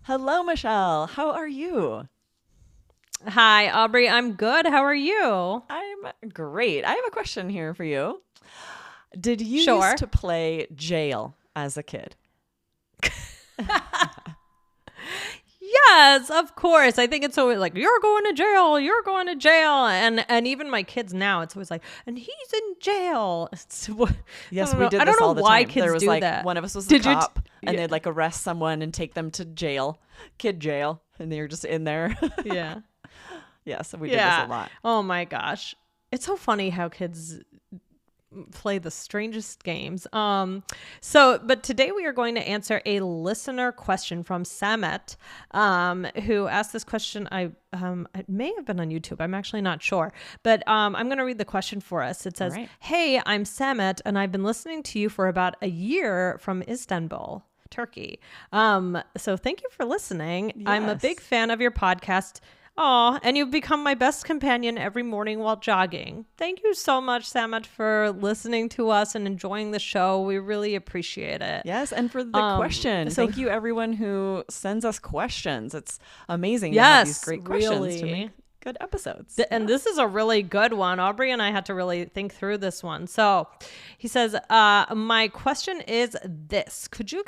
Hello, Michelle. How are you? Hi, Aubrey. I'm good. How are you? I'm great. I have a question here for you. Did you used Sure. to play jail as a kid? Yes, of course. I think it's always like, you're going to jail, you're going to jail. And even my kids now, it's always like, and he's in jail. I Yes, don't we know. did I this don't all know the why time. There kids was do like that. one of us was a Did you? cop and Yeah. they'd like arrest someone and take them to jail, kid jail, and they were just in there. Yeah. Yes, we did this a Yeah. lot. Oh my gosh. It's so funny how kids play the strangest games. But today we are going to answer a listener question from Samet, who asked this question. It may have been on YouTube. I'm actually not sure, but I'm going to read the question for us. It All says, right. "Hey, I'm Samet, and I've been listening to you for about a year from Istanbul, Turkey. So thank you for listening. I'm a big Yes. fan of your podcast. Oh, and you've become my best companion every morning while jogging. Thank you so much, Samet, for listening to us and enjoying the show. We really appreciate it. Yes, and for the question, So thank you everyone who sends us questions. It's amazing to have these yes, great questions to make really. good episodes. And Yeah. this is a really good one. Aubrey and I had to really think through this one. So he says, my question is this. Could you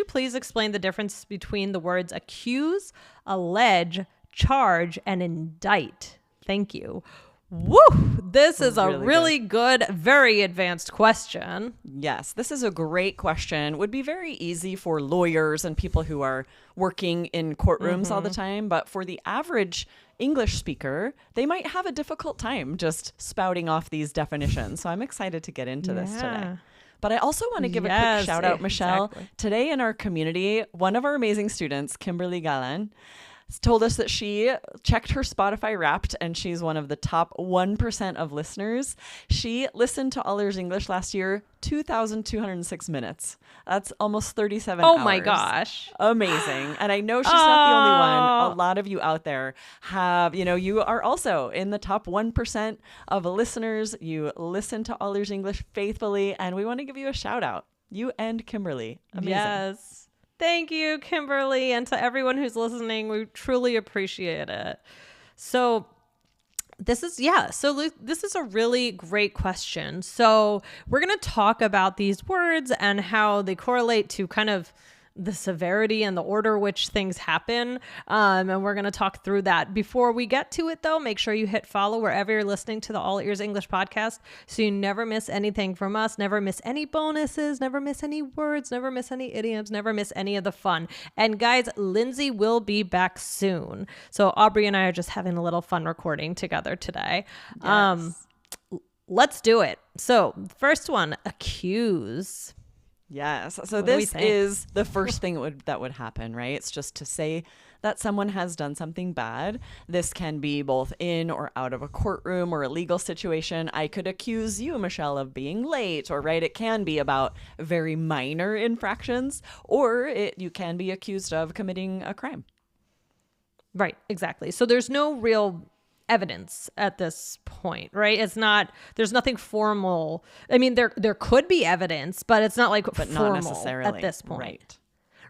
please explain the difference between the words accuse, allege, charge, and indict? Thank you. Woo! This is a Really good. really good, very advanced question. Yes, this is a great question. Would be very easy for lawyers and people who are working in courtrooms all the time, but for the average English speaker, they might have a difficult time just spouting off these definitions. So I'm excited to get into this today. Yeah. But I also want to give a quick Yes, shout out, Michelle. exactly. Today in our community, one of our amazing students, Kimberly Gallen, told us that she checked her Spotify Wrapped and she's one of the top 1% of listeners. She listened to All Ears English last year, 2,206 minutes. That's almost 37 Oh hours. my gosh. Amazing. And I know she's not the only one. Oh, A lot of you out there have, you are also in the top 1% of listeners. You listen to All Ears English faithfully, and we want to give you a shout out. You and Kimberly. Amazing. yes. Thank you, Kimberly, and to everyone who's listening. We truly appreciate it. So this is a really great question. So we're going to talk about these words and how they correlate to kind of the severity and the order which things happen. And we're going to talk through that. Before we get to it, though, make sure you hit follow wherever you're listening to the All Ears English podcast so you never miss anything from us, never miss any bonuses, never miss any words, never miss any idioms, never miss any of the fun. And guys, Lindsay will be back soon. So Aubrey and I are just having a little fun recording together today. Yes. Let's do it. So first one, accuse. Yes. So What do we this think? is the first thing that would happen, right? It's just to say that someone has done something bad. This can be both in or out of a courtroom or a legal situation. I could accuse you, Michelle, of being late, or right, it can be about very minor infractions, or you can be accused of committing a crime. Right, exactly. So there's no real evidence at this point, right? There's nothing formal. I mean, there could be evidence, but it's not like But formal not necessarily at this point. right.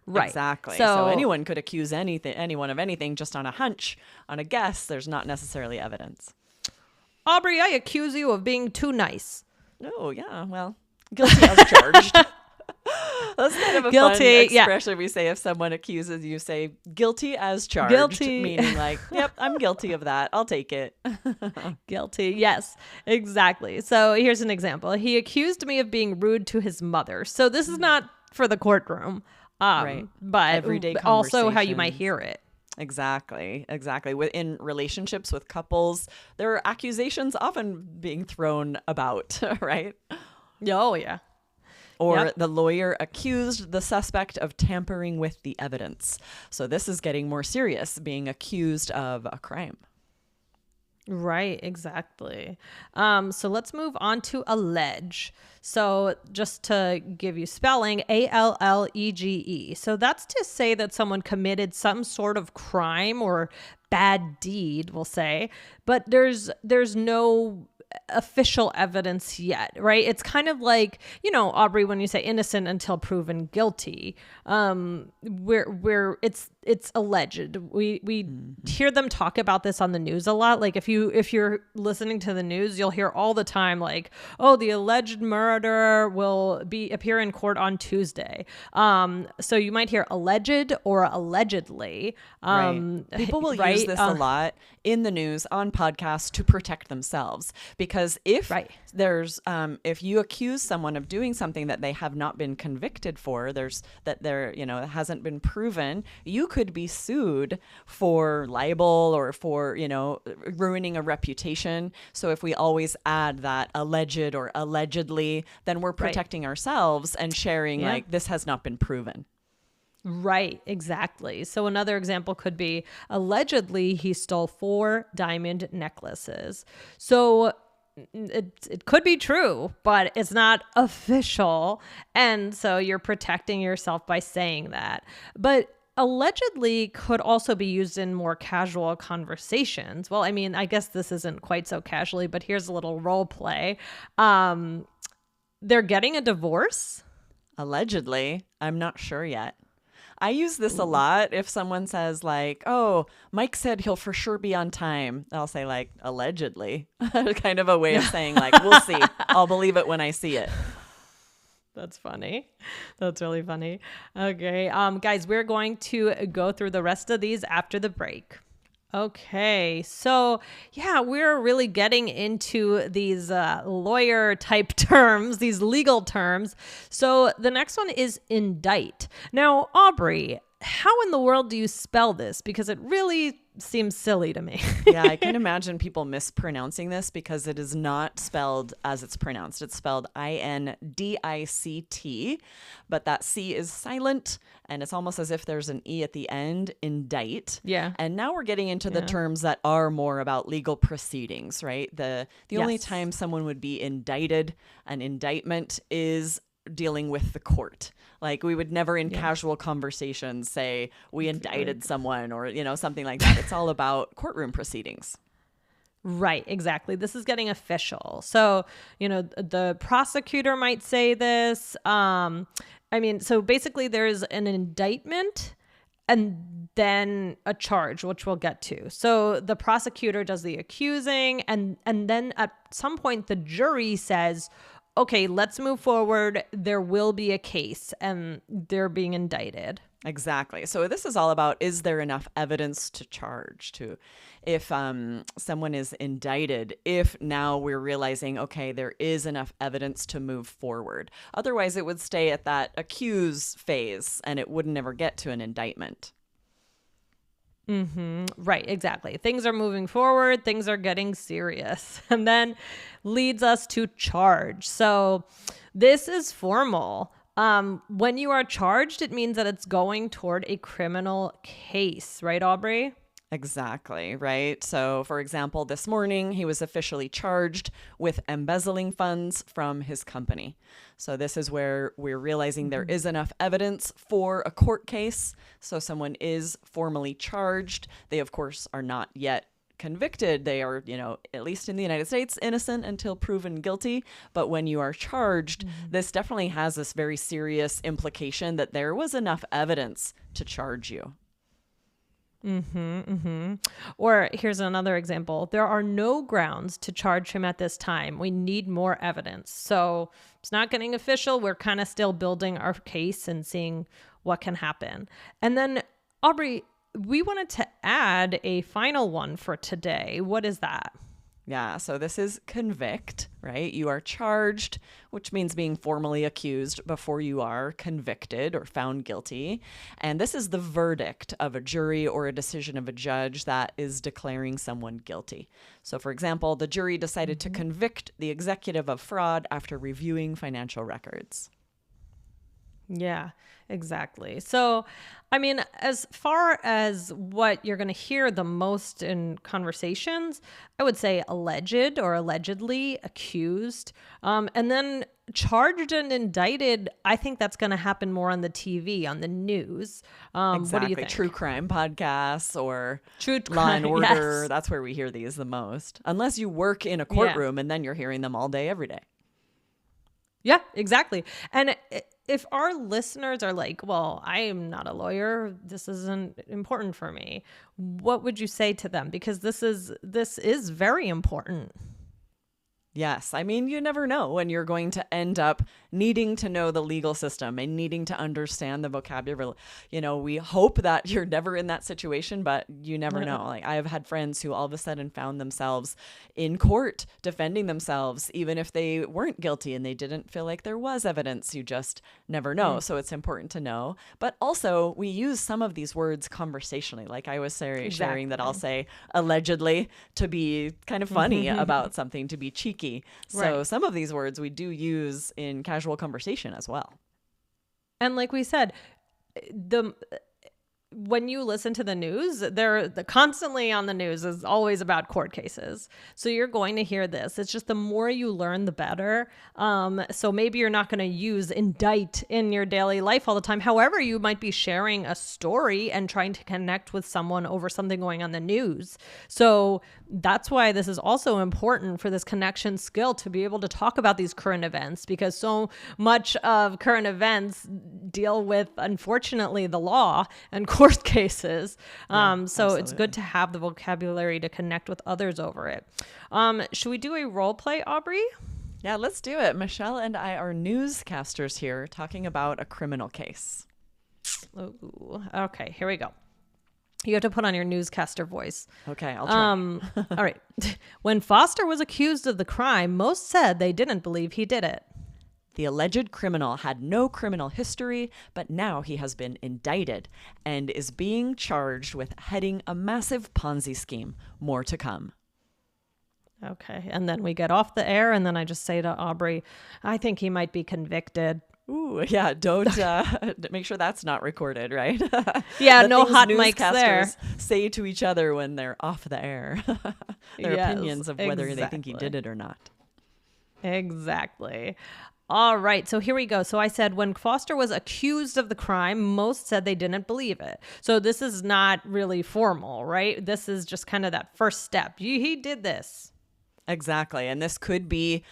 Right. Exactly. So, So anyone could accuse anyone of anything just on a hunch, on a guess. There's not necessarily evidence. Aubrey, I accuse you of being too nice. Oh, yeah. Well, guilty as charged. That's kind of a fun Guilty, yeah. expression we say if someone accuses you. Say guilty as charged, Guilty. meaning like, yep, I'm guilty of that. I'll take it. Guilty. Yes, exactly. So here's an example. He accused me of being rude to his mother. So this is not for the courtroom, Right. but Everyday also how you might conversations. hear it. Exactly. In relationships with couples, there are accusations often being thrown about, right? Oh, yeah. Or Yep. the lawyer accused the suspect of tampering with the evidence. So this is getting more serious, being accused of a crime. Right, exactly. So let's move on to allege. So just to give you spelling, allege. So that's to say that someone committed some sort of crime or bad deed, we'll say, but there's no official evidence yet, right? It's kind of like, Aubrey, when you say innocent until proven guilty, where it's alleged. We hear them talk about this on the news a lot. Like if you're listening to the news, you'll hear all the time like, oh, the alleged murderer will appear in court on Tuesday. So you might hear alleged or allegedly. Right. People will use this a lot in the news, on podcasts, to protect themselves. Because if there's, if you accuse someone of doing something that they have not been convicted for, it hasn't been proven, you could be sued for libel or for, ruining a reputation. So if we always add that alleged or allegedly, then we're protecting ourselves and sharing like this has not been proven. Right, exactly. So another example could be allegedly he stole 4 diamond necklaces. So it could be true, but it's not official. And so you're protecting yourself by saying that. But allegedly could also be used in more casual conversations. Well, I mean, I guess this isn't quite so casually, but here's a little role play. They're getting a divorce. Allegedly. I'm not sure yet. I use this a lot. If someone says like, oh, Mike said he'll for sure be on time, I'll say like, allegedly. Kind of a way of saying like, we'll see. I'll believe it when I see it. That's funny. That's really funny. Okay. Guys, we're going to go through the rest of these after the break. Okay. So yeah, we're really getting into these lawyer type terms, these legal terms. So the next one is indict. Now, Aubrey, how in the world do you spell this? Because it really seems silly to me. Yeah, I can imagine people mispronouncing this because it is not spelled as it's pronounced. It's spelled INDICT, but that C is silent, and it's almost as if there's an E at the end, indict. Yeah. And now we're getting into the terms that are more about legal proceedings, right? The only time someone would be indicted, an indictment, is dealing with the court. Like we would never in casual conversations say we indicted someone or, something like that. It's all about courtroom proceedings. Right, exactly. This is getting official. So, the prosecutor might say this. So basically there's an indictment and then a charge, which we'll get to. So the prosecutor does the accusing and then at some point the jury says, okay, let's move forward. There will be a case and they're being indicted. Exactly. So this is all about, is there enough evidence to charge to, if someone is indicted, if now we're realizing, okay, there is enough evidence to move forward. Otherwise, it would stay at that accuse phase and it would never get to an indictment. Right, exactly. Things are moving forward. Things are getting serious. And then leads us to charge. So this is formal. When you are charged, it means that it's going toward a criminal case, right, Aubrey? Exactly, right? So, for example, this morning, he was officially charged with embezzling funds from his company. So this is where we're realizing there is enough evidence for a court case. So someone is formally charged. They, of course, are not yet convicted. They are, at least in the United States, innocent until proven guilty. But when you are charged, this definitely has this very serious implication that there was enough evidence to charge you. Or here's another example. There are no grounds to charge him at this time. We need more evidence. So it's not getting official. We're kind of still building our case and seeing what can happen. And then, Aubrey, we wanted to add a final one for today. What is that? Yeah, so this is convict, right? You are charged, which means being formally accused before you are convicted or found guilty. And this is the verdict of a jury or a decision of a judge that is declaring someone guilty. So, for example, the jury decided to convict the executive of fraud after reviewing financial records. Yeah, exactly. So, I mean, as far as what you're going to hear the most in conversations, I would say alleged or allegedly accused. And then charged and indicted, I think that's going to happen more on the TV, on the news. Exactly. What do you think? True crime podcasts or True Law and crime, Order. yes. That's where we hear these the most. Unless you work in a courtroom and then you're hearing them all day, every day. Yeah, exactly. And if our listeners are like, well, I am not a lawyer, this isn't important for me, what would you say to them? Because this is very important. Yes. I mean, you never know when you're going to end up needing to know the legal system and needing to understand the vocabulary. You know, we hope that you're never in that situation, but you never know. Like, I have had friends who all of a sudden found themselves in court defending themselves, even if they weren't guilty and they didn't feel like there was evidence. You just never know. So it's important to know. But also, we use some of these words conversationally. Like I was sharing that I'll say allegedly to be kind of funny about something, to be cheeky. So some of these words we do use in casual conversation as well. And like we said, when you listen to the news, they're constantly on the news is always about court cases. So you're going to hear this. It's just the more you learn, the better. So maybe you're not going to use indict in your daily life all the time. However, you might be sharing a story and trying to connect with someone over something going on the news. So that's why this is also important for this connection skill, to be able to talk about these current events, because so much of current events deal with, unfortunately, the law and court cases. So it's good to have the vocabulary to connect with others over it. Should we do a role play, Aubrey? Yeah, let's do it. Michelle and I are newscasters here talking about a criminal case. Ooh, okay, here we go. You have to put on your newscaster voice. Okay, I'll try. All right. When Foster was accused of the crime, most said they didn't believe he did it. The alleged criminal had no criminal history, but now he has been indicted and is being charged with heading a massive Ponzi scheme. More to come. Okay. And then we get off the air, and then I just say to Aubrey, I think he might be convicted. Ooh, yeah, don't make sure that's not recorded, right? Yeah, no hot mics there. Say to each other when they're off the air. Their opinions of whether they think he did it or not. Exactly. All right, so here we go. So I said when Foster was accused of the crime, most said they didn't believe it. So this is not really formal, right? This is just kind of that first step. He did this. Exactly. And this could be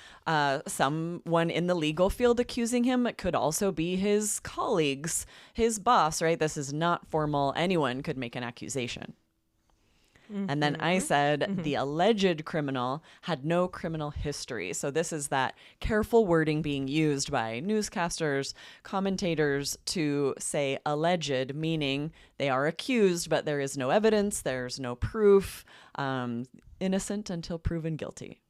someone in the legal field accusing him. It could also be his colleagues, his boss, right? This is not formal. Anyone could make an accusation. And then I said the alleged criminal had no criminal history. So this is that careful wording being used by newscasters, commentators to say alleged, meaning they are accused, but there is no evidence, there's no proof, innocent until proven guilty.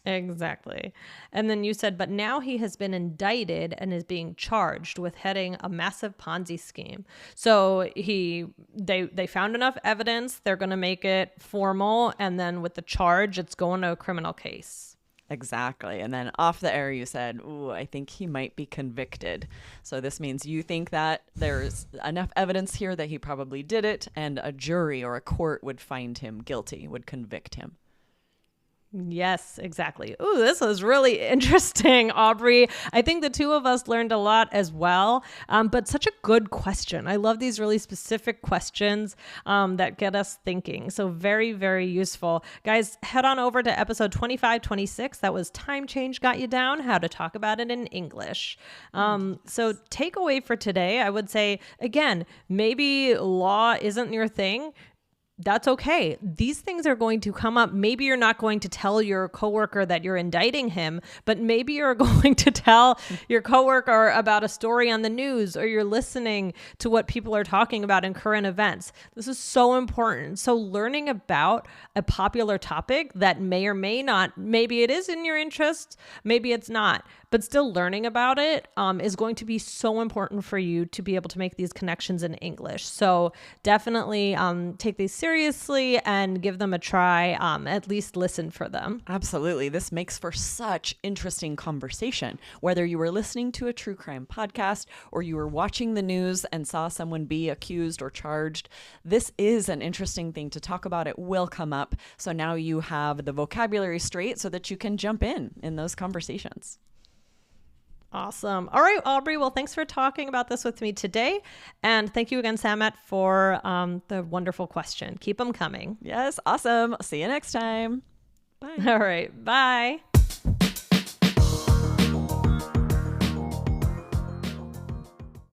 Exactly. And then you said, but now he has been indicted and is being charged with heading a massive Ponzi scheme. So they found enough evidence. They're going to make it formal. And then with the charge, it's going to a criminal case. Exactly. And then off the air, you said, ooh, I think he might be convicted. So this means you think that there's enough evidence here that he probably did it, and a jury or a court would find him guilty, would convict him. Yes, exactly. Ooh, this was really interesting, Aubrey. I think the two of us learned a lot as well, but such a good question. I love these really specific questions that get us thinking. So very, very useful. Guys, head on over to episode 2526. That was Time Change Got You Down, how to talk about it in English. So takeaway for today, I would say, again, maybe law isn't your thing. That's okay. These things are going to come up. Maybe you're not going to tell your coworker that you're indicting him, but maybe you're going to tell your coworker about a story on the news, or you're listening to what people are talking about in current events. This is so important. So learning about a popular topic that may or may not, maybe it is in your interest, maybe it's not, but still learning about it is going to be so important for you to be able to make these connections in English. So definitely take these seriously and give them a try, at least listen for them. Absolutely. This makes for such interesting conversation. Whether you were listening to a true crime podcast or you were watching the news and saw someone be accused or charged, this is an interesting thing to talk about. It will come up. So now you have the vocabulary straight so that you can jump in those conversations. Awesome. All right, Aubrey. Well, thanks for talking about this with me today. And thank you again, Samet, for the wonderful question. Keep them coming. Yes, awesome. See you next time. Bye. All right. Bye.